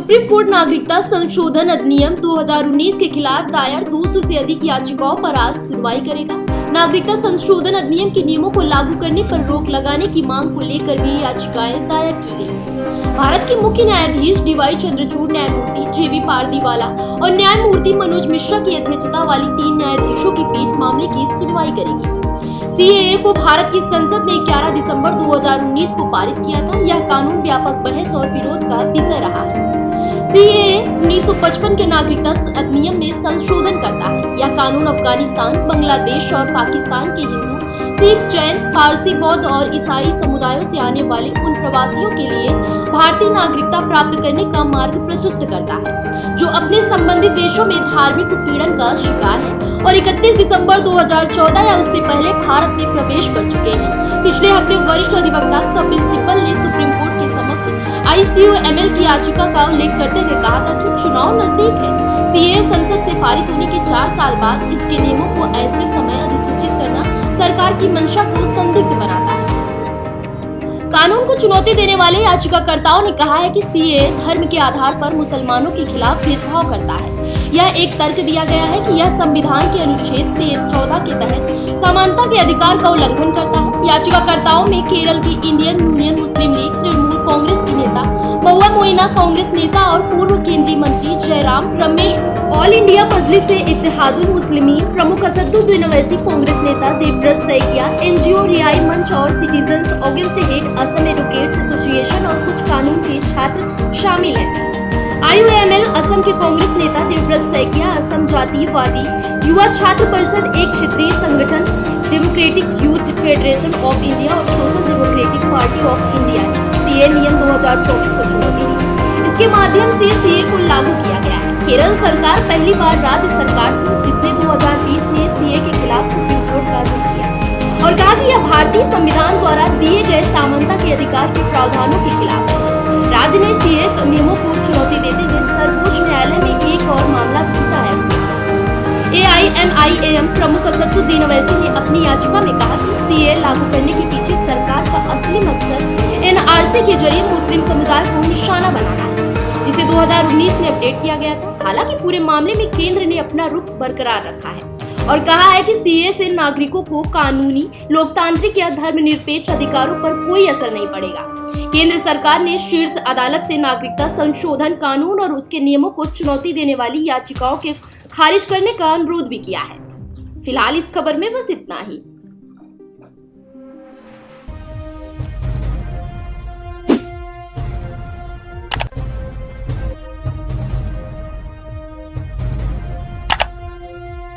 Supreme court नागरिकता संशोधन अधिनियम 2019 के खिलाफ दायर 200 से अधिक याचिकाओं पर आज सुनवाई करेगा। नागरिकता संशोधन अधिनियम के नियमों को लागू करने पर रोक लगाने की मांग को लेकर भी याचिकाएं दायर की गई। भारत के मुख्य न्यायाधीश डी.वाई. चंद्रचूड़, न्यायमूर्ति जे.बी. पारदीवाला और न्यायमूर्ति मनोज मिश्रा की अध्यक्षता वाली 3 न्यायाधीशों की पीठ मामले की सुनवाई करेगी। सीएए को भारत की संसद ने 11 दिसंबर 2019 को पारित किया था। यह कानून व्यापक बहस और विरोध का विषय रहा है। सीएए 1955 के नागरिकता अधिनियम में संशोधन करता है। यह कानून अफगानिस्तान, बांग्लादेश और पाकिस्तान के हिंदू, सिख, जैन, पारसी, बौद्ध और ईसाई समुदायों से आने वाले उन प्रवासियों के लिए भारतीय नागरिकता प्राप्त करने का मार्ग प्रशस्त करता है जो अपने संबंधित देशों में धार्मिक उत्पीड़न का शिकार है और 31 दिसंबर 2014 या उससे पहले भारत में प्रवेश कर चुके हैं। पिछले हफ्ते वरिष्ठ अधिवक्ता कपिल सिब्बल ने सुप्रीम कोर्ट के समक्ष ICOML की याचिका का उल्लेख करते हुए कहा था कि चुनाव नजदीक है। सीएए संसद से पारित होने के 4 साल बाद इसके नियमों को ऐसे समय अधिसूचित करना सरकार की मंशा को संदिग्ध बनाता है। कानून को चुनौती देने वाले याचिकाकर्ताओं ने कहा है कि सीएए धर्म के आधार पर मुसलमानों के खिलाफ भेदभाव करता है। यह एक तर्क दिया गया है कि यह संविधान के अनुच्छेद 14 के तहत समानता के अधिकार का उल्लंघन करता है। याचिकाकर्ताओं में केरल की इंडियन यूनियन मुस्लिम लीग, तृणमूल कांग्रेस की नेता महुआ मोइना, कांग्रेस नेता और पूर्व केंद्रीय मंत्री जयराम रमेश, ऑल इंडिया मजलिस इत्तेहादुल मुस्लिमीन प्रमुख असदुद्दीन ओवैसी, कांग्रेस नेता देवव्रत सैकिया, NGO रिहाई मंच और citizens August head, Assam advocates association और कुछ कानून के छात्र शामिल हैं। IOML असम के कांग्रेस नेता देवव्रत सैकिया, असम जातीयवादी युवा छात्र परिषद, एक क्षेत्रीय संगठन Democratic Youth Federation of India और Social Democratic Party of India ने सीए नियम 2024 को चुनौती दी। इसके माध्यम से सीए को लागू किया गया है। केरल सरकार पहली बार राज्य सरकार थी जिसने 2020 में सीए के खिलाफ सुप्रीम कोर्ट का रुख किया और कहा कि यह भारतीय संविधान द्वारा दिए गए समानता के अधिकार के प्रावधानों के खिलाफ है। राज्य ने सीए नियमों को चुनौती देते हुए सर्वोच्च न्यायालय में एक और मामला भी दायर किया। AIMIAM प्रमुख असदुद्दीन ओवैसी ने अपनी याचिका में कहा कि सीए लागू करने के पीछे सरकार का असली मकसद NRC के जरिए मुस्लिम समुदाय को निशाना बनाना है, जिसे 2019 में अपडेट किया गया था। हालांकि पूरे मामले में केंद्र ने अपना रुख बरकरार रखा है और कहा है कि सीए से नागरिकों को कानूनी, लोकतांत्रिक या धर्मनिरपेक्ष अधिकारों पर कोई असर नहीं पड़ेगा। केंद्र सरकार ने शीर्ष अदालत से नागरिकता संशोधन कानून और उसके नियमों को चुनौती देने वाली याचिकाओं के खारिज करने का अनुरोध भी किया है। फिलहाल इस खबर में बस इतना ही।